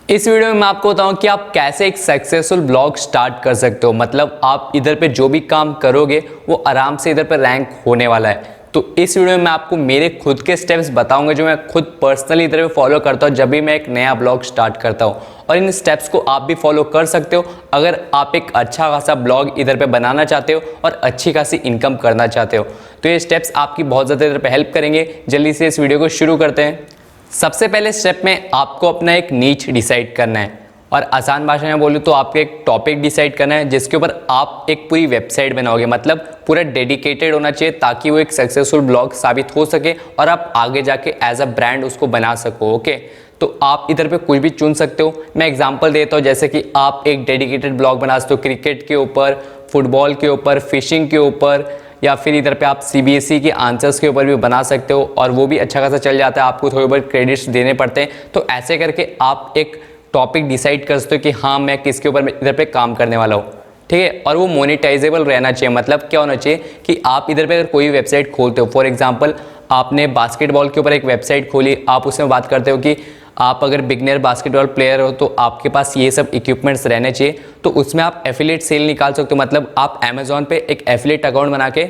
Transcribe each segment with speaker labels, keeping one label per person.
Speaker 1: इस वीडियो में मैं आपको बताऊं कि आप कैसे एक सक्सेसफुल ब्लॉग स्टार्ट कर सकते हो। मतलब आप इधर पे जो भी काम करोगे वो आराम से इधर पे रैंक होने वाला है। तो इस वीडियो में मैं आपको मेरे खुद के स्टेप्स बताऊंगा जो मैं खुद पर्सनली इधर पे फॉलो करता हूं जब भी मैं एक नया ब्लॉग स्टार्ट करता हूं, और इन स्टेप्स को आप भी फॉलो कर सकते हो अगर आप एक अच्छा खासा ब्लॉग इधर पे बनाना चाहते हो और अच्छी खासी इनकम करना चाहते हो। तो ये स्टेप्स आपकी बहुत ज़्यादा इधर पे हेल्प करेंगे। जल्दी से इस वीडियो को शुरू करते हैं। सबसे पहले स्टेप में आपको अपना एक नीच डिसाइड करना है, और आसान भाषा में बोलूँ तो आपको एक टॉपिक डिसाइड करना है जिसके ऊपर आप एक पूरी वेबसाइट बनाओगे। मतलब पूरा डेडिकेटेड होना चाहिए ताकि वो एक सक्सेसफुल ब्लॉग साबित हो सके और आप आगे जाके एज अ ब्रांड उसको बना सको। ओके, तो आप इधर पे कुछ भी चुन सकते हो। मैं एग्जांपल देता हूँ, जैसे कि आप एक डेडिकेटेड ब्लॉग बना सकते हो क्रिकेट के ऊपर, फुटबॉल के ऊपर, फिशिंग के ऊपर, या फिर इधर पे आप सीबीएसई के आंसर्स के ऊपर भी बना सकते हो और वो भी अच्छा खासा चल जाता है। आपको थोड़े बहुत क्रेडिट्स देने पड़ते हैं। तो ऐसे करके आप एक टॉपिक डिसाइड कर सकते हो कि हाँ मैं किसके ऊपर इधर पे काम करने वाला हूँ, ठीक है। और वो मोनेटाइजेबल रहना चाहिए। मतलब क्या होना चाहिए कि आप इधर पे अगर कोई वेबसाइट खोलते हो, फॉर एग्जांपल आपने बास्केटबॉल के ऊपर एक वेबसाइट खोली, आप उसमें बात करते हो कि आप अगर बिगनर बास्केटबॉल प्लेयर हो तो आपके पास ये सब इक्विपमेंट्स रहने चाहिए, तो उसमें आप एफिलिएट सेल निकाल सकते हो। मतलब आप अमेजोन पे एक एफिलिएट अकाउंट बना के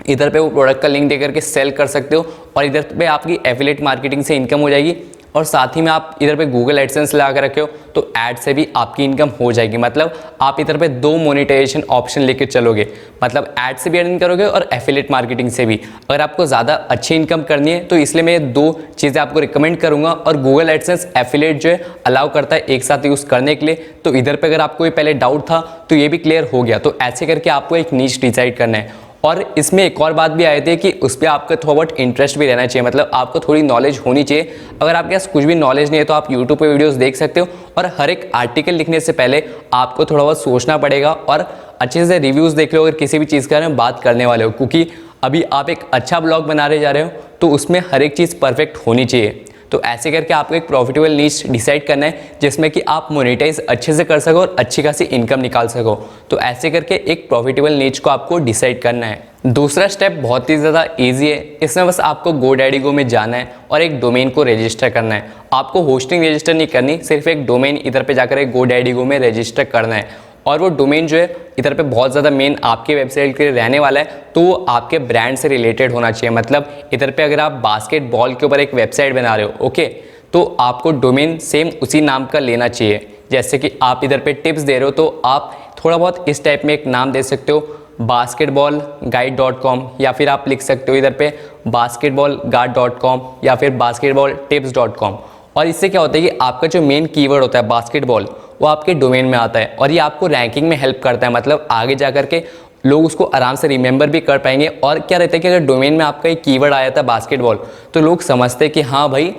Speaker 1: इधर पे वो प्रोडक्ट का लिंक देकर के सेल कर सकते हो और इधर पे आपकी एफिलिएट मार्केटिंग से इनकम हो जाएगी। और साथ ही में आप इधर पे गूगल एडसेंस लगा कर रखे हो तो ऐड से भी आपकी इनकम हो जाएगी। मतलब आप इधर पे दो मोनेटाइजेशन ऑप्शन लेके चलोगे, मतलब ऐड से भी अर्निंग करोगे और एफिलिएट मार्केटिंग से भी। अगर आपको ज़्यादा अच्छी इनकम करनी है तो इसलिए मैं ये दो चीज़ें आपको रिकमेंड करूँगा। और गूगल एडसेंस एफिलिएट जो है अलाउ करता है एक साथ यूज़ करने के लिए। तो इधर पर अगर आपको पहले डाउट था तो ये भी क्लियर हो गया। तो ऐसे करके आपको एक नीश डिसाइड करना है। और इसमें एक और बात भी आई थी कि उस पर आपका थोड़ा बहुत इंटरेस्ट भी रहना चाहिए। मतलब आपको थोड़ी नॉलेज होनी चाहिए। अगर आपके पास कुछ भी नॉलेज नहीं है तो आप यूट्यूब पे वीडियोस देख सकते हो, और हर एक आर्टिकल लिखने से पहले आपको थोड़ा बहुत सोचना पड़ेगा और अच्छे से रिव्यूज़ देख लो अगर किसी भी चीज़ के बारे में बात करने वाले हो। क्योंकि अभी आप एक अच्छा ब्लॉग बनाने जा रहे हो तो उसमें हर एक चीज़ परफेक्ट होनी चाहिए। तो ऐसे करके आपको एक प्रॉफिटेबल नीश डिसाइड करना है जिसमें कि आप मोनेटाइज अच्छे से कर सको और अच्छी खासी इनकम निकाल सको। तो ऐसे करके एक प्रॉफिटेबल नीच को आपको डिसाइड करना है। दूसरा स्टेप बहुत ही ज़्यादा इजी है। इसमें बस आपको GoDaddy में जाना है और एक डोमेन को रजिस्टर करना है। आपको होस्टिंग रजिस्टर नहीं करनी, सिर्फ एक डोमेन इधर पे जाकर एक GoDaddy में रजिस्टर करना है। और वो डोमेन जो है इधर पे बहुत ज़्यादा मेन आपके वेबसाइट के लिए रहने वाला है, तो वो आपके ब्रांड से रिलेटेड होना चाहिए। मतलब इधर पे अगर आप बास्केटबॉल के ऊपर एक वेबसाइट बना रहे हो, ओके, तो आपको डोमेन सेम उसी नाम का लेना चाहिए। जैसे कि आप इधर पे टिप्स दे रहे हो तो आप थोड़ा बहुत इस टाइप में एक नाम दे सकते हो, basketballguide.com, या फिर आप लिख सकते हो इधर पे basketballguard.com या फिर basketballtips.com। और इससे क्या होता है कि आपका जो मेन कीवर्ड होता है बास्केटबॉल वो आपके डोमेन में आता है और ये आपको रैंकिंग में हेल्प करता है। मतलब आगे जा कर के लोग उसको आराम से रिमेंबर भी कर पाएंगे। और क्या रहता है कि अगर डोमेन में आपका एक कीवर्ड आया था बास्केटबॉल तो लोग समझते हैं कि हाँ भाई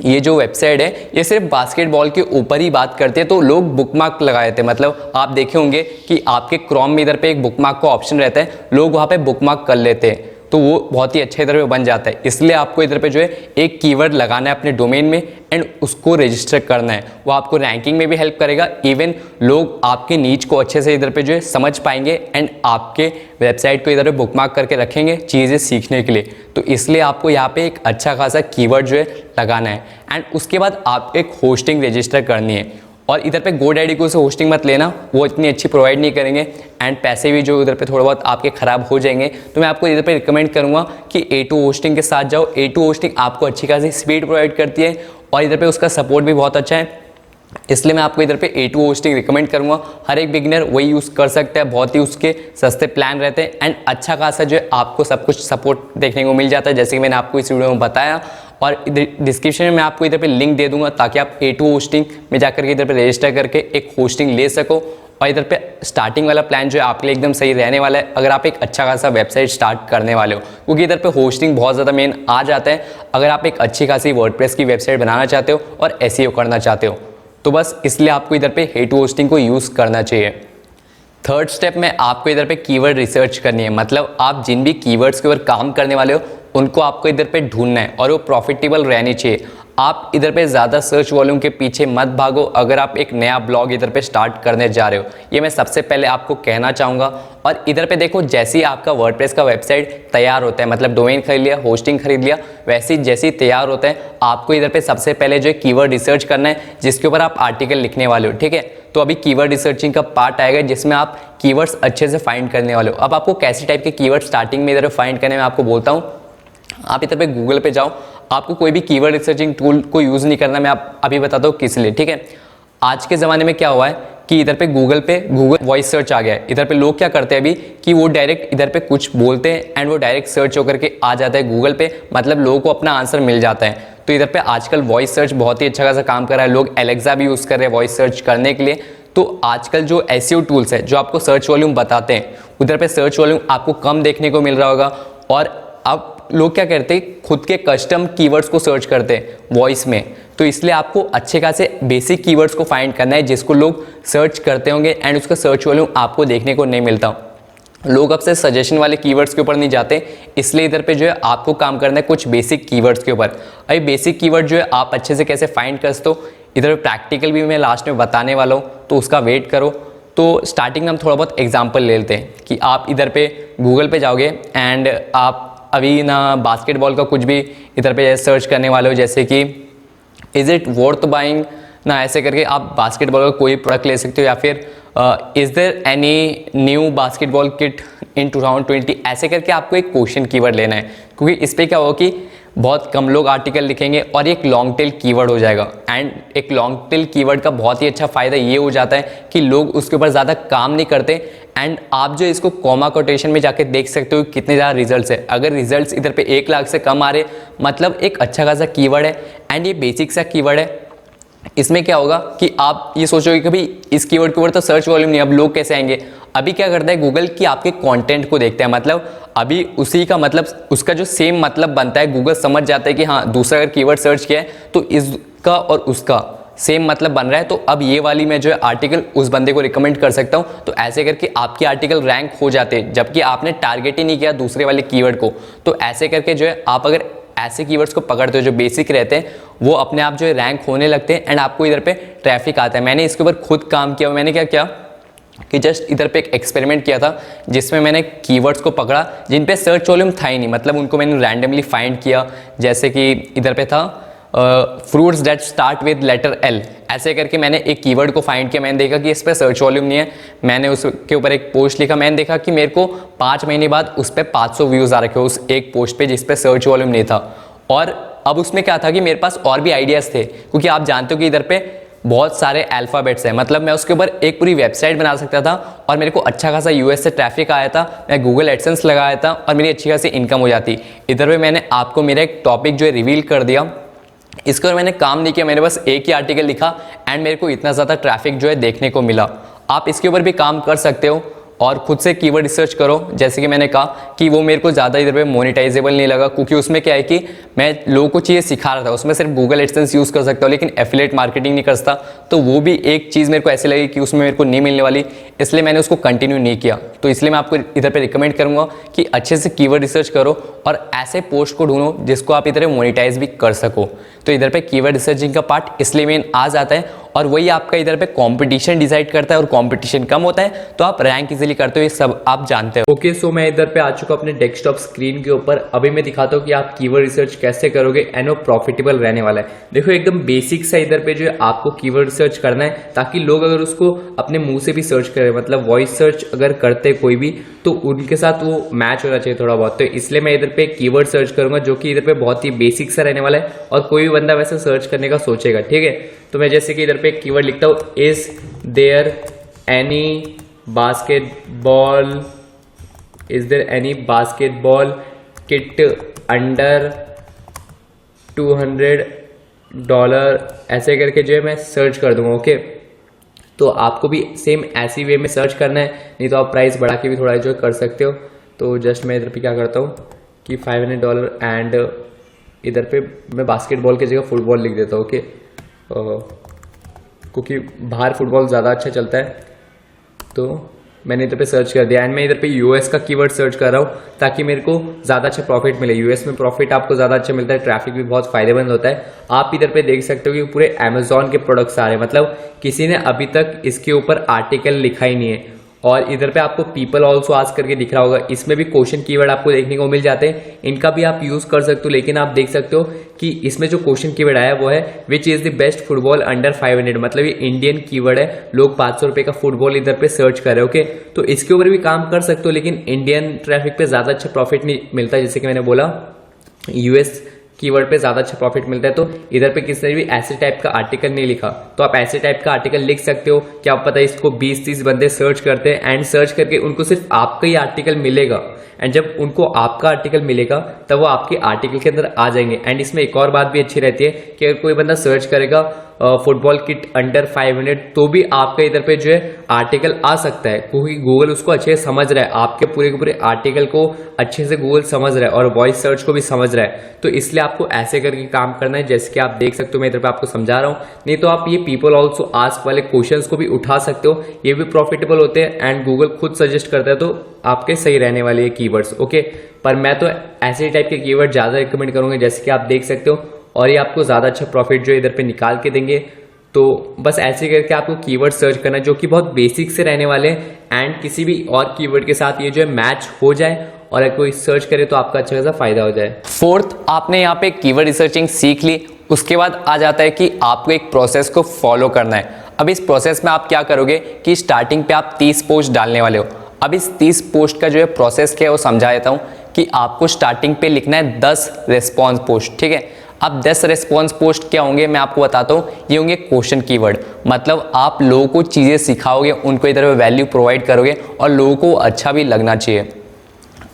Speaker 1: ये जो वेबसाइट है ये सिर्फ बास्केटबॉल के ऊपर ही बात करते हैं, तो लोग बुकमार्क लगाए थे। मतलब आप देखे होंगे कि आपके क्रोम में इधर पे एक बुकमार्क का ऑप्शन रहता है, लोग वहाँ पे बुकमार्क कर लेते हैं, तो वो बहुत ही अच्छा इधर पे बन जाता है। इसलिए आपको इधर पे जो है एक कीवर्ड लगाना है अपने डोमेन में एंड उसको रजिस्टर करना है। वो आपको रैंकिंग में भी हेल्प करेगा, इवन लोग आपके नीच को अच्छे से इधर पे जो है समझ पाएंगे एंड आपके वेबसाइट को इधर पे बुकमार्क करके रखेंगे चीज़ें सीखने के लिए। तो इसलिए आपको यहाँ पे एक अच्छा खासा कीवर्ड जो है लगाना है। एंड उसके बाद आप एक होस्टिंग रजिस्टर करनी है। और इधर पे GoDaddy को से होस्टिंग मत लेना, वो इतनी अच्छी प्रोवाइड नहीं करेंगे एंड पैसे भी जो इधर पे थोड़ा बहुत आपके ख़राब हो जाएंगे। तो मैं आपको इधर पे रिकमेंड करूँगा कि A2 होस्टिंग के साथ जाओ। A2 होस्टिंग आपको अच्छी खासी स्पीड प्रोवाइड करती है और इधर पे उसका सपोर्ट भी बहुत अच्छा है, इसलिए मैं आपको इधर पे A2 होस्टिंग रिकमेंड करूँगा। हर एक बिगिनर वही यूज़ कर सकता है, बहुत ही उसके सस्ते प्लान रहते हैं एंड अच्छा खासा जो है आपको सब कुछ सपोर्ट देखने को मिल जाता है, जैसे कि मैंने आपको इस वीडियो में बताया। और डिस्क्रिप्शन में मैं आपको इधर पे लिंक दे दूंगा ताकि आप A2 होस्टिंग में जाकर के इधर पे रजिस्टर करके एक होस्टिंग ले सको। और इधर पे स्टार्टिंग वाला प्लान जो है आपके लिए एकदम सही रहने वाला है अगर आप एक अच्छा खासा वेबसाइट स्टार्ट करने वाले हो, क्योंकि इधर पे होस्टिंग बहुत ज़्यादा मेन आ जाता है अगर आप एक अच्छी खासी वर्डप्रेस की वेबसाइट बनाना चाहते हो और SEO करना चाहते हो। तो बस इसलिए आपको इधर पे A2 होस्टिंग को यूज़ करना चाहिए। थर्ड स्टेप में आपको इधर पे कीवर्ड रिसर्च करनी है। मतलब आप जिन भी कीवर्ड्स के ऊपर काम करने वाले हो उनको आपको इधर पे ढूंढना है और वो प्रॉफिटेबल रहनी चाहिए। आप इधर पे ज़्यादा सर्च वॉल्यूम के पीछे मत भागो अगर आप एक नया ब्लॉग इधर पे स्टार्ट करने जा रहे हो, ये मैं सबसे पहले आपको कहना चाहूँगा। और इधर पे देखो, जैसे ही आपका वर्डप्रेस का वेबसाइट तैयार होता है, मतलब डोमेन खरीद लिया, होस्टिंग खरीद लिया, वैसे ही जैसे ही तैयार होता है आपको इधर पे सबसे पहले जो है कीवर्ड रिसर्च करना है, जिसके ऊपर आप आर्टिकल लिखने वाले हो, ठीक है। तो अभी कीवर्ड रिसर्चिंग का पार्ट आएगा जिसमें आप कीवर्ड्स अच्छे से फाइंड करने वाले हो। अब आपको कैसे टाइप के कीवर्ड स्टार्टिंग में इधर फाइंड करने में आपको बोलता हूँ। आप इधर पे गूगल पे जाओ, आपको कोई भी कीवर्ड रिसर्चिंग टूल को यूज़ नहीं करना, मैं आप अभी बताता हूँ किस लिए, ठीक है। आज के ज़माने में क्या हुआ है कि इधर पे गूगल वॉइस सर्च आ गया है। इधर पे लोग क्या करते हैं अभी कि वो डायरेक्ट इधर पे कुछ बोलते हैं एंड वो डायरेक्ट सर्च होकर के आ जाता है गूगल पे, मतलब लोगों को अपना आंसर मिल जाता है। तो इधर पे आजकल वॉइस सर्च बहुत ही अच्छा खासा काम कर रहा है, लोग एलेक्सा भी यूज़ कर रहे हैं वॉइस सर्च करने के लिए। तो आजकल जो एसईओ टूल्स है जो आपको सर्च वॉल्यूम बताते हैं, उधर पे सर्च वॉल्यूम आपको कम देखने को मिल रहा होगा। और अब लोग क्या करते हैं, खुद के कस्टम कीवर्ड्स को सर्च करते हैं वॉइस में। तो इसलिए आपको अच्छे खासे बेसिक कीवर्ड्स को फाइंड करना है जिसको लोग सर्च करते होंगे एंड उसका सर्च वॉल्यूम आपको देखने को नहीं मिलता। लोग अब से सजेशन वाले कीवर्ड्स के ऊपर नहीं जाते, इसलिए इधर पे जो है आपको काम करना है कुछ बेसिक कीवर्ड्स के ऊपर। अभी बेसिक कीवर्ड जो है आप अच्छे से कैसे फाइंड कर सकते हो, इधर प्रैक्टिकल भी मैं लास्ट में बताने वाला हूँ, तो उसका वेट करो। तो स्टार्टिंग में हम थोड़ा बहुत एग्जाम्पल ले लेते हैं कि आप इधर पे गूगल पे जाओगे एंड आप अभी ना बास्केटबॉल का कुछ भी इधर पे सर्च करने वाले हो, जैसे कि इज़ इट वर्थ बाइंग ना, ऐसे करके आप बास्केटबॉल का कोई प्रोडक्ट ले सकते हो। या फिर is there any new basketball kit in 2020, ऐसे करके आपको एक क्वेश्चन कीवर्ड लेना है, क्योंकि इस पर क्या होगा कि बहुत कम लोग आर्टिकल लिखेंगे और एक लॉन्ग टेल कीवर्ड हो जाएगा। एंड एक लॉन्ग टेल कीवर्ड का बहुत ही अच्छा फ़ायदा ये हो जाता है कि लोग उसके ऊपर ज़्यादा काम नहीं करते एंड आप जो इसको कॉमा कोटेशन में जाके देख सकते हो कितने ज़्यादा रिजल्ट्स है। अगर रिजल्ट्स इधर पे 1 लाख से कम आ रहे, मतलब एक अच्छा खासा कीवर्ड है एंड ये बेसिक सा कीवर्ड है। इसमें क्या होगा कि आप ये सोचोगे कि भाई इस कीवर्ड के ऊपर तो सर्च वॉल्यूम नहीं, अब लोग कैसे आएंगे। अभी क्या करता है गूगल कि आपके कंटेंट को देखता है, मतलब अभी उसी का मतलब उसका जो सेम मतलब बनता है, गूगल समझ जाता है कि हाँ दूसरा अगर कीवर्ड सर्च किया है तो इसका और उसका सेम मतलब बन रहा है, तो अब ये वाली मैं जो है आर्टिकल उस बंदे को रिकमेंड कर सकता हूँ। तो ऐसे करके आपके आर्टिकल रैंक हो जाते हैं, जबकि आपने टारगेट ही नहीं किया दूसरे वाले कीवर्ड को। तो ऐसे करके जो है आप अगर ऐसे कीवर्ड्स को पकड़ते हो जो बेसिक रहते हैं, वो अपने आप जो है रैंक होने लगते हैं एंड आपको इधर पे ट्रैफिक आता है। मैंने इसके ऊपर खुद काम किया। मैंने क्या किया कि जस्ट इधर पे एक एक्सपेरिमेंट किया था जिसमें मैंने कीवर्ड्स को पकड़ा जिन पे सर्च वॉल्यूम था ही नहीं, मतलब उनको मैंने रैंडमली फाइंड किया। जैसे कि इधर पे था fruits that start with letter L, ऐसे करके मैंने एक कीवर्ड को फाइंड किया। मैंने देखा कि इस पर सर्च वॉल्यूम नहीं है, मैंने उसके ऊपर एक पोस्ट लिखा। मैंने देखा कि मेरे को 5 महीने बाद उस पर 500 व्यूज़ आ रखे उस एक पोस्ट पे जिस पे सर्च वॉल्यूम नहीं था। और अब उसमें क्या था कि मेरे पास और भी आइडियाज़ थे, क्योंकि आप जानते हो कि इधर पे बहुत सारे अल्फ़ाबेट्स हैं, मतलब मैं उसके ऊपर एक पूरी वेबसाइट बना सकता था और मेरे को अच्छा खासा यूएस से ट्रैफिक आया था, मैं गूगल एडसेंस लगाया था और मेरी अच्छी खासी इनकम हो जाती। इधर पे मैंने आपको मेरा एक टॉपिक जो है रिवील कर दिया, इसके ऊपर मैंने काम नहीं किया, मैंने बस एक ही आर्टिकल लिखा एंड मेरे को इतना ज़्यादा ट्रैफिक जो है देखने को मिला। आप इसके ऊपर भी काम कर सकते हो और खुद से कीवर्ड रिसर्च करो। जैसे कि मैंने कहा कि वो मेरे को ज़्यादा इधर पे मोनेटाइजेबल नहीं लगा, क्योंकि उसमें क्या है कि मैं लोगों को चीज़ें सिखा रहा था, उसमें सिर्फ गूगल एडसेंस यूज़ कर सकता हूँ लेकिन एफिलिएट मार्केटिंग नहीं कर सकता। तो वो भी एक चीज़ मेरे को ऐसी लगी कि उसमें मेरे को नहीं मिलने वाली, इसलिए मैंने उसको कंटिन्यू नहीं किया। तो इसलिए मैं आपको इधर पर रिकमेंड करूँगा कि अच्छे से कीवर्ड रिसर्च करो और ऐसे पोस्ट को ढूंढो जिसको आप इधर मोनेटाइज भी कर सको। तो इधर पे कीवर्ड रिसर्चिंग का पार्ट इसलिए मेन आ जाता है और वही आपका इधर पे कंपटीशन डिसाइड करता है, और कंपटीशन कम होता है तो आप रैंक इजीली करते हो, ये सब आप जानते हो। ओके, सो मैं इधर पे आ चुका अपने डेस्कटॉप स्क्रीन के ऊपर। अभी मैं दिखाता हूँ कि आप कीवर्ड रिसर्च कैसे करोगे एंड वो प्रॉफिटेबल रहने वाला है। देखो एकदम बेसिक सा इधर पे जो है आपको कीवर्ड रिसर्च करना है, ताकि लोग अगर उसको अपने मुंह से भी सर्च करें, मतलब वॉइस सर्च अगर करते कोई भी, तो उनके साथ वो मैच होना चाहिए थोड़ा बहुत। तो इसलिए मैं इधर पे कीवर्ड सर्च करूंगा जो कि इधर पे बहुत ही बेसिक सा रहने वाला है और कोई भी बंदा वैसे सर्च करने का सोचेगा, ठीक है। तो मैं जैसे कि इधर पे एक कीवर्ड लिखता हूँ, is there any basketball, is there any basketball kit under $200, ऐसे करके जो है मैं सर्च कर दूंगा। ओके, तो आपको भी सेम ऐसी वे में सर्च करना है, नहीं तो आप प्राइस बढ़ा के भी थोड़ा जो कर सकते हो। तो जस्ट मैं इधर पे क्या करता हूँ कि $500 एंड इधर पे मैं बास्केटबॉल की जगह फुटबॉल लिख देता हूँ। ओके, क्योंकि बाहर फुटबॉल ज़्यादा अच्छा चलता है। तो मैंने इधर पे सर्च कर दिया एंड मैं इधर पे यूएस का कीवर्ड सर्च कर रहा हूँ ताकि मेरे को ज़्यादा अच्छा प्रॉफिट मिले। यूएस में प्रॉफिट आपको ज़्यादा अच्छा मिलता है, ट्रैफिक भी बहुत फायदेमंद होता है। आप इधर पे देख सकते हो कि पूरे अमेजोन के प्रोडक्ट्स आ रहे हैं, मतलब किसी ने अभी तक इसके ऊपर आर्टिकल लिखा ही नहीं है। और इधर पे आपको पीपल ऑल्सो आस्क करके दिख रहा होगा, इसमें भी क्वेश्चन कीवर्ड आपको देखने को मिल जाते हैं। इनका भी आप यूज कर सकते हो, लेकिन आप देख सकते हो कि इसमें जो क्वेश्चन कीवर्ड आया वो है which is the best football under 500, मतलब ये इंडियन कीवर्ड है। लोग 500 रुपए का फुटबॉल इधर पे सर्च कर रहे हैं। ओके, तो इसके ऊपर भी काम कर सकते हो, लेकिन इंडियन ट्रैफिक पे ज्यादा अच्छा प्रॉफिट नहीं मिलता। जैसे कि मैंने बोला यूएस कीवर्ड पे ज्यादा अच्छा प्रॉफिट मिलता है। तो इधर पे किसी ने भी ऐसे टाइप का आर्टिकल नहीं लिखा, तो आप ऐसे टाइप का आर्टिकल लिख सकते हो। क्या आप पता है इसको 20-30 बंदे सर्च करते हैं एंड सर्च करके उनको सिर्फ आपका ही आर्टिकल मिलेगा। एंड जब उनको आपका आर्टिकल मिलेगा तब वो आपके आर्टिकल के अंदर आ जाएंगे। एंड इसमें एक और बात भी अच्छी रहती है कि अगर कोई बंदा सर्च करेगा फुटबॉल किट अंडर 500 तो भी आपका इधर पे जो है आर्टिकल आ सकता है, क्योंकि गूगल उसको अच्छे से समझ रहा है, आपके पूरे के पूरे आर्टिकल को अच्छे से गूगल समझ रहा है और वॉइस सर्च को भी समझ रहा है। तो इसलिए आपको ऐसे करके काम करना है, जैसे कि आप देख सकते हो मैं इधर पे आपको समझा रहा हूँ। नहीं तो आप ये पीपल ऑल्सो आस्क वाले क्वेश्चंस को भी उठा सकते हो, ये भी प्रॉफिटेबल होते हैं एंड गूगल खुद सजेस्ट करता है, तो आपके सही रहने वाले ये कीवर्ड्स। ओके, पर मैं तो ऐसे टाइप के कीवर्ड ज्यादा रिकमेंड करूंगा, जैसे कि आप देख सकते हो, और ये आपको ज्यादा अच्छा प्रॉफिट जो इधर पे निकाल के देंगे। तो बस ऐसे करके आपको कीवर्ड सर्च करना है जो कि बहुत बेसिक से रहने वाले हैं एंड किसी भी और कीवर्ड के साथ ये जो है मैच हो जाए और अगर कोई सर्च करे तो आपका अच्छा खासा फायदा हो जाए। फोर्थ, आपने यहाँ पे कीवर्ड रिसर्चिंग सीख ली, उसके बाद आ जाता है कि आपको एक प्रोसेस को फॉलो करना है। अब इस प्रोसेस में आप क्या करोगे कि स्टार्टिंग पे आप 30 पोस्ट डालने वाले हो। अब इस 30 पोस्ट का जो है प्रोसेस क्या है वो समझा देता हूँ कि आपको स्टार्टिंग पे लिखना है 10 रेस्पॉन्स पोस्ट। ठीक है, अब 10 रेस्पॉन्स पोस्ट क्या होंगे मैं आपको बताता हूँ। ये होंगे क्वेश्चन कीवर्ड, मतलब आप लोगों को चीज़ें सिखाओगे, उनको इधर पे वैल्यू प्रोवाइड करोगे और लोगों को अच्छा भी लगना चाहिए।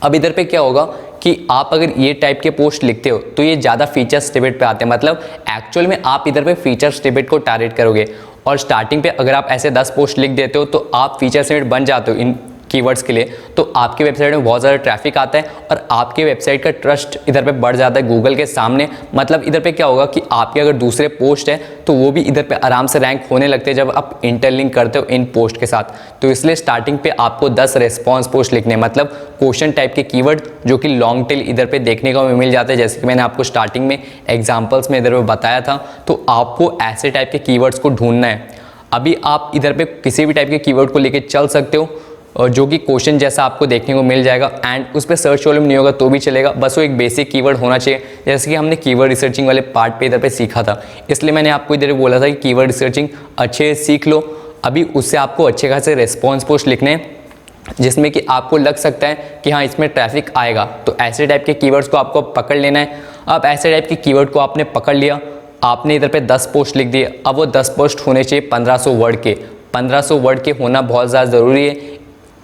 Speaker 1: अब इधर पे क्या होगा कि आप अगर ये टाइप के पोस्ट लिखते हो तो ये ज़्यादा फीचर स्निपेट पे आते हैं, मतलब एक्चुअल में आप इधर पे फीचर स्निपेट को टारगेट करोगे। और स्टार्टिंग पे अगर आप ऐसे 10 पोस्ट लिख देते हो तो आप फीचर स्निपेट बन जाते हो इन कीवर्ड्स के लिए, तो आपके वेबसाइट में बहुत ज़्यादा ट्रैफिक आता है और आपके वेबसाइट का ट्रस्ट इधर पे बढ़ जाता है गूगल के सामने। मतलब इधर पे क्या होगा कि आपके अगर दूसरे पोस्ट है तो वो भी इधर पे आराम से रैंक होने लगते हैं जब आप इंटरलिंक करते हो इन पोस्ट के साथ। तो इसलिए स्टार्टिंग पे आपको 10 रेस्पॉन्स पोस्ट लिखने, मतलब क्वेश्चन टाइप के कीवर्ड जो कि लॉन्ग टेल इधर पे देखने को मिल जाते हैं, जैसे कि मैंने आपको स्टार्टिंग में एग्जाम्पल्स में इधर पे बताया था। तो आपको ऐसे टाइप के कीवर्ड्स को ढूंढना है। अभी आप इधर पे किसी भी टाइप के कीवर्ड को लेके चल सकते हो और जो कि क्वेश्चन जैसा आपको देखने को मिल जाएगा एंड उस पर सर्च वॉल्यूम नहीं होगा तो भी चलेगा, बस वो एक बेसिक कीवर्ड होना चाहिए, जैसे कि हमने कीवर्ड रिसर्चिंग वाले पार्ट पे इधर पे सीखा था। इसलिए मैंने आपको इधर बोला था कि कीवर्ड रिसर्चिंग अच्छे से सीख लो। अभी उससे आपको अच्छे खासे रेस्पॉन्स पोस्ट लिखने हैं जिसमें कि आपको लग सकता है कि हाँ इसमें ट्रैफिक आएगा, तो ऐसे टाइप के कीवर्ड्स को आपको पकड़ लेना है। अब ऐसे टाइप के कीवर्ड को आपने पकड़ लिया, आपने इधर पे 10 पोस्ट लिख दिए। अब वो 10 पोस्ट होने चाहिए 1500 वर्ड के। 1500 वर्ड के होना बहुत ज़्यादा ज़रूरी है,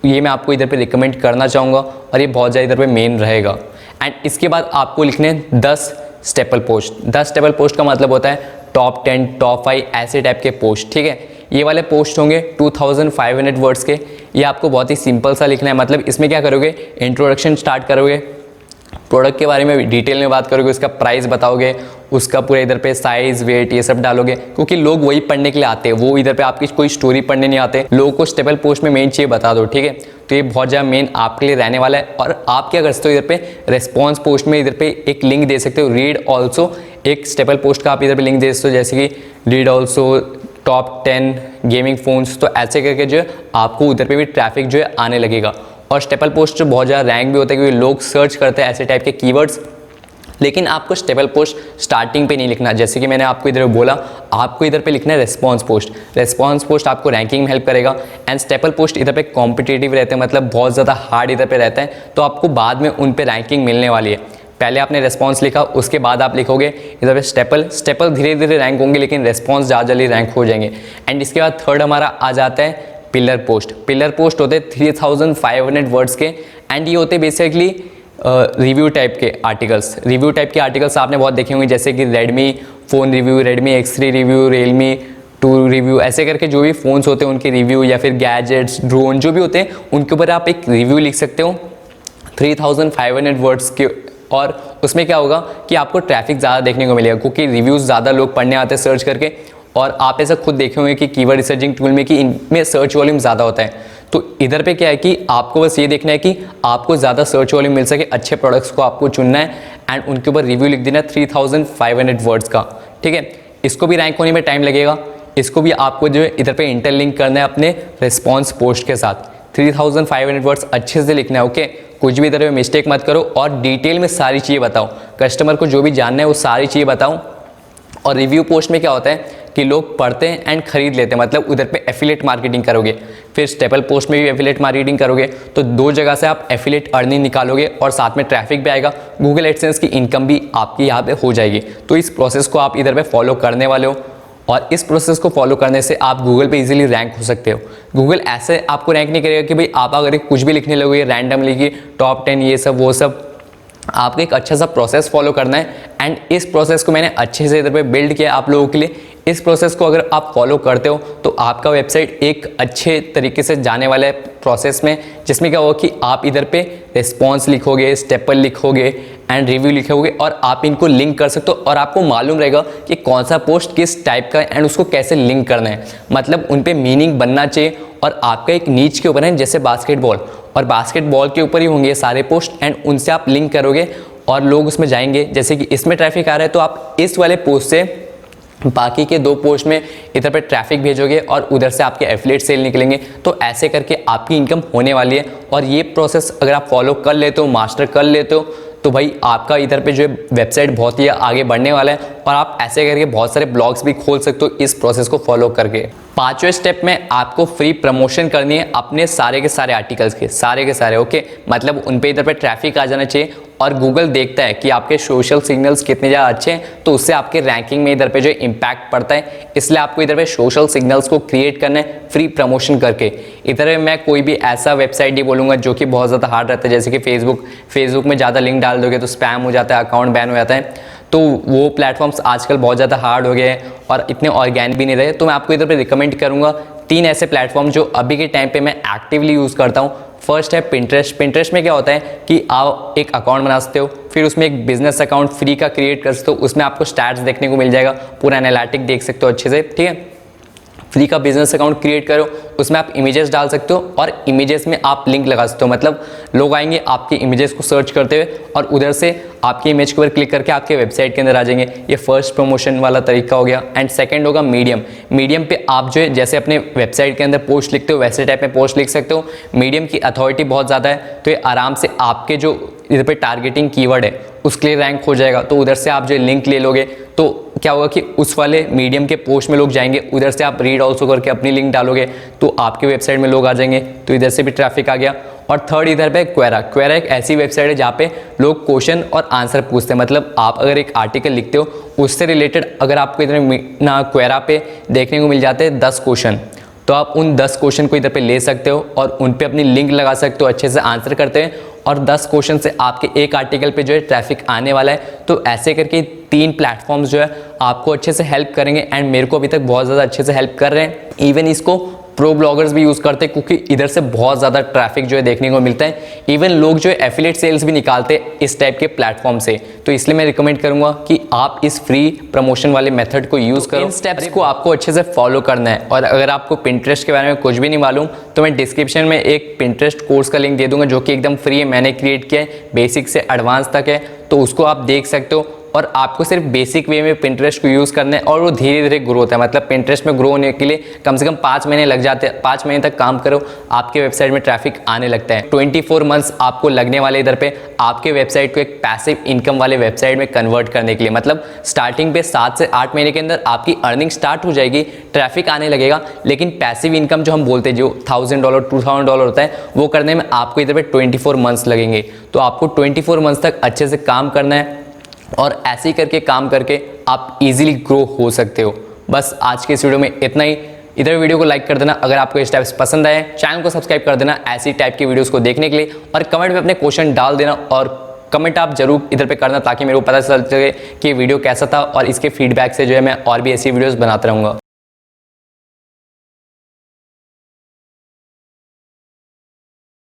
Speaker 1: ये मैं आपको इधर पे रिकमेंड करना चाहूँगा और ये बहुत ज़्यादा इधर पे मेन रहेगा। एंड इसके बाद आपको लिखने हैं 10 स्टेपल पोस्ट। 10 स्टेपल पोस्ट का मतलब होता है टॉप 10, टॉप 5 ऐसे टाइप के पोस्ट। ठीक है, ये वाले पोस्ट होंगे 2500 वर्ड्स के। ये आपको बहुत ही सिंपल सा लिखना है, मतलब इसमें क्या करोगे, इंट्रोडक्शन स्टार्ट करोगे, प्रोडक्ट के बारे में डिटेल में बात करोगे, उसका प्राइस बताओगे, उसका पूरा इधर पे साइज वेट ये सब डालोगे, क्योंकि लोग वही पढ़ने के लिए आते हैं, वो इधर पे आपकी कोई स्टोरी पढ़ने नहीं आते। लोगों को स्टेपल पोस्ट में मेन चीज़ बता दो। ठीक है, तो ये बहुत ज़्यादा मेन आपके लिए रहने वाला है। और आप क्या कर सकते हो, इधर पे रेस्पॉन्स पोस्ट में इधर पे एक लिंक दे सकते हो, रीड ऑल्सो। एक स्टेपल पोस्ट का आप इधर पे लिंक दे सकते हो, जैसे कि read also top 10 gaming phones. तो ऐसे करके जो है आपको उधर पे भी ट्रैफिक जो है आने लगेगा। और स्टेपल पोस्ट जो बहुत ज़्यादा रैंक भी होता है क्योंकि लोग सर्च करते हैं ऐसे टाइप के कीवर्ड्स। लेकिन आपको स्टेपल पोस्ट स्टार्टिंग पे नहीं लिखना, जैसे कि मैंने आपको इधर बोला, आपको इधर पे लिखना है रेस्पॉन्स पोस्ट। रेस्पॉन्स पोस्ट आपको रैंकिंग में हेल्प करेगा एंड स्टेपल पोस्ट इधर पे कॉम्पिटिटिव रहते हैं, मतलब बहुत ज़्यादा हार्ड इधर पे रहता है, तो आपको बाद में उन पे रैंकिंग मिलने वाली है। पहले आपने रेस्पॉन्स लिखा, उसके बाद आप लिखोगे इधर पे स्टेपल धीरे धीरे रैंक होंगे, लेकिन रेस्पॉन्स ज़्यादा जल्दी रैंक हो जाएंगे। एंड इसके बाद थर्ड हमारा आ जाता है पिलर पोस्ट। पिलर पोस्ट होते हैं 3500 वर्ड्स के एंड ये होते बेसिकली रिव्यू टाइप के आर्टिकल्स। रिव्यू टाइप के आर्टिकल्स आपने बहुत देखे होंगे, जैसे कि Redmi phone review, Redmi X3 review, Realme 2 review, ऐसे करके जो भी फ़ोन्स होते हैं उनके रिव्यू, या फिर गैजेट्स, ड्रोन जो भी होते हैं उनके ऊपर आप एक रिव्यू लिख सकते हो 3500 वर्ड्स के। और उसमें क्या होगा कि आपको ट्रैफिक ज़्यादा देखने को मिलेगा, क्योंकि रिव्यूज़ ज़्यादा लोग पढ़ने आते हैं सर्च करके। और आप ऐसा खुद देखे होंगे कि कीवर्ड रिसर्चिंग टूल में कि इनमें सर्च वॉल्यूम ज़्यादा होता है, तो इधर पे क्या है कि आपको बस ये देखना है कि आपको ज़्यादा सर्च वॉल्यूम मिल सके, अच्छे प्रोडक्ट्स को आपको चुनना है एंड उनके ऊपर रिव्यू लिख देना 3500 वर्ड्स का, ठीक है। इसको भी रैंक होने में टाइम लगेगा, इसको भी आपको जो है इधर पे इंटरलिंक करना है अपने रिस्पॉन्स पोस्ट के साथ। 3500 वर्ड्स अच्छे से लिखना है, ओके। कुछ भी इधर पे मिस्टेक मत करो और डिटेल में सारी चीज़ें बताओ, कस्टमर को जो भी जानना है वो सारी चीज़ें बताओ। और रिव्यू पोस्ट में क्या होता है कि लोग पढ़ते हैं एंड खरीद लेते हैं, मतलब उधर पे एफिलिएट मार्केटिंग करोगे। फिर स्टेपल पोस्ट में भी एफिलिएट मार्केटिंग करोगे, तो दो जगह से आप एफिलिएट अर्निंग निकालोगे और साथ में ट्रैफिक भी आएगा, गूगल एडसेंस की इनकम भी आपकी यहाँ पे हो जाएगी। तो इस प्रोसेस को आप इधर पे फॉलो करने वाले हो और इस प्रोसेस को फॉलो करने से आप गूगल पे इजीली रैंक हो सकते हो। गूगल ऐसे आपको रैंक नहीं करेगा कि भाई आप अगर कुछ भी लिखने लगोगे रैंडमली कि टॉप 10 ये सब वो सब। आपको एक अच्छा सा प्रोसेस फॉलो करना है एंड इस प्रोसेस को मैंने अच्छे से इधर पे बिल्ड किया आप लोगों के लिए। इस प्रोसेस को अगर आप फॉलो करते हो तो आपका वेबसाइट एक अच्छे तरीके से जाने वाला है प्रोसेस में, जिसमें क्या होगा कि आप इधर पे रिस्पॉन्स लिखोगे, स्टेपल लिखोगे एंड रिव्यू लिखोगे और आप इनको लिंक कर सकते हो और आपको मालूम रहेगा कि कौन सा पोस्ट किस टाइप का है एंड उसको कैसे लिंक करना है। मतलब उन पे मीनिंग बनना चाहिए और आपका एक नीच के ऊपर है, जैसे बास्केटबॉल, और बास्केटबॉल के ऊपर ही होंगे ये सारे पोस्ट एंड उनसे आप लिंक करोगे और लोग उसमें जाएंगे। जैसे कि इसमें ट्रैफिक आ रहा है तो आप इस वाले पोस्ट से बाकी के 2 पोस्ट में इधर पे ट्रैफिक भेजोगे और उधर से आपके एफिलिएट सेल निकलेंगे। तो ऐसे करके आपकी इनकम होने वाली है और ये प्रोसेस अगर आप फॉलो कर लेते हो, मास्टर कर लेते हो, तो भाई आपका इधर पे जो है वेबसाइट बहुत ही आगे बढ़ने वाला है और आप ऐसे करके बहुत सारे ब्लॉग्स भी खोल सकते हो इस प्रोसेस को फॉलो करके। 5वें स्टेप में आपको फ्री प्रमोशन करनी है अपने सारे के सारे आर्टिकल्स के, सारे के सारे, ओके। मतलब उन पे इधर पे ट्रैफिक आ जाना चाहिए और गूगल देखता है कि आपके सोशल सिग्नल्स कितने ज़्यादा अच्छे हैं तो उससे आपके रैंकिंग में इधर पे जो इम्पैक्ट पड़ता है। इसलिए आपको इधर पे सोशल सिग्नल्स को क्रिएट करना है फ्री प्रमोशन करके। इधर मैं कोई भी ऐसा वेबसाइट नहीं बोलूँगा जो कि बहुत ज़्यादा हार्ड रहता है, जैसे कि फेसबुक में ज़्यादा लिंक डाल दोगे तो स्पैम हो जाता है, अकाउंट बैन हो जाता है। तो वो प्लेटफॉर्म्स आजकल बहुत ज़्यादा हार्ड हो गए हैं और इतने ऑर्गेनिक भी नहीं रहे। तो मैं आपको इधर पे रिकमेंड करूँगा 3 ऐसे प्लेटफॉर्म जो अभी के टाइम पे मैं एक्टिवली यूज़ करता हूँ। फर्स्ट है पिंटरेस्ट। पिंटरेस्ट में क्या होता है कि आप एक अकाउंट बना सकते हो, फिर उसमें एक बिजनेस अकाउंट फ्री का क्रिएट कर सकते हो, उसमें आपको स्टैट्स देखने को मिल जाएगा, पूरा एनालिटिक देख सकते हो अच्छे से, ठीक है। फ्री का बिजनेस अकाउंट क्रिएट करो, उसमें आप इमेजेस डाल सकते हो और इमेजेस में आप लिंक लगा सकते हो। मतलब लोग आएंगे आपकी इमेजेस को सर्च करते हुए और उधर से आपकी इमेज के ऊपर क्लिक करके आपके वेबसाइट के अंदर आ जाएंगे। ये फर्स्ट प्रमोशन वाला तरीका हो गया। एंड सेकंड होगा मीडियम। मीडियम पे आप जो है जैसे अपने वेबसाइट के अंदर पोस्ट लिखते हो वैसे टाइप में पोस्ट लिख सकते हो। मीडियम की अथॉरिटी बहुत ज़्यादा है तो ये आराम से आपके जो इधर पे टारगेटिंग कीवर्ड है उसके लिए रैंक हो जाएगा। तो उधर से आप जो लिंक ले लोगे तो क्या होगा कि उस वाले मीडियम के पोस्ट में लोग जाएंगे, उधर से आप रीड ऑल्सो करके अपनी लिंक डालोगे तो आपके वेबसाइट में लोग आ जाएंगे, तो इधर से भी ट्रैफिक आ गया। और थर्ड इधर पे क्वेरा। क्वेरा एक ऐसी वेबसाइट है जहाँ पे लोग क्वेश्चन और आंसर पूछते हैं। मतलब आप अगर एक आर्टिकल लिखते हो उससे रिलेटेड अगर आपको इधर ना क्वेरा पे देखने को मिल जाते हैं 10 क्वेश्चन, तो आप उन 10 क्वेश्चन को इधर पे ले सकते हो और उन पे अपनी लिंक लगा सकते हो, अच्छे से आंसर करते हैं और 10 क्वेश्चन से आपके एक आर्टिकल पे जो है ट्रैफिक आने वाला है। तो ऐसे करके 3 प्लेटफॉर्म्स जो है आपको अच्छे से हेल्प करेंगे एंड मेरे को अभी तक बहुत ज़्यादा अच्छे से हेल्प कर रहे हैं। इवन इसको प्रो ब्लॉगर्स भी यूज़ करते हैं क्योंकि इधर से बहुत ज़्यादा ट्रैफिक जो है देखने को मिलता है। इवन लोग जो है एफिलिएट सेल्स भी निकालते हैं इस टाइप के प्लेटफॉर्म से। तो इसलिए मैं रिकमेंड करूंगा कि आप इस फ्री प्रमोशन वाले मेथड को यूज़ करो। इन स्टेप्स को आपको अच्छे से फॉलो करना है। और अगर आपको पिंटरेस्ट के बारे में कुछ भी नहीं मालूम तो मैं डिस्क्रिप्शन में एक पिंटरेस्ट कोर्स का लिंक दे दूंगा जो कि एकदम फ्री है, मैंने क्रिएट किया है, बेसिक से एडवांस तक है, तो उसको आप देख सकते हो। और आपको सिर्फ बेसिक वे में पिंटरेस्ट को यूज़ करना है और वो धीरे धीरे ग्रो होता है। मतलब पिंटरेस्ट में ग्रो होने के लिए कम से कम 5 महीने लग जाते हैं। 5 महीने तक काम करो, आपके वेबसाइट में ट्रैफिक आने लगता है। 24 मंथ्स आपको लगने वाले इधर पे आपके वेबसाइट को एक पैसिव इनकम वाले वेबसाइट में कन्वर्ट करने के लिए। मतलब स्टार्टिंग पे 7 से 8 महीने के अंदर आपकी अर्निंग स्टार्ट हो जाएगी, ट्रैफिक आने लगेगा, लेकिन पैसिव इनकम जो हम बोलते हैं जो $1000 $2000 होता है वो करने में आपको इधर पे 24 मंथ्स लगेंगे। तो आपको 24 मंथ्स तक अच्छे से काम करना है और ऐसे ही करके काम करके आप इजीली ग्रो हो सकते हो। बस आज के इस वीडियो में इतना ही। इधर वीडियो को लाइक कर देना अगर आपको इस टाइप्स पसंद आए, चैनल को सब्सक्राइब कर देना ऐसी टाइप की वीडियोस को देखने के लिए, और कमेंट में अपने क्वेश्चन डाल देना। और कमेंट आप जरूर इधर पे करना ताकि मेरे को पता चल सके कि वीडियो कैसा था और इसके फीडबैक से जो है मैं और भी ऐसी वीडियोस बनाता रहूँगा।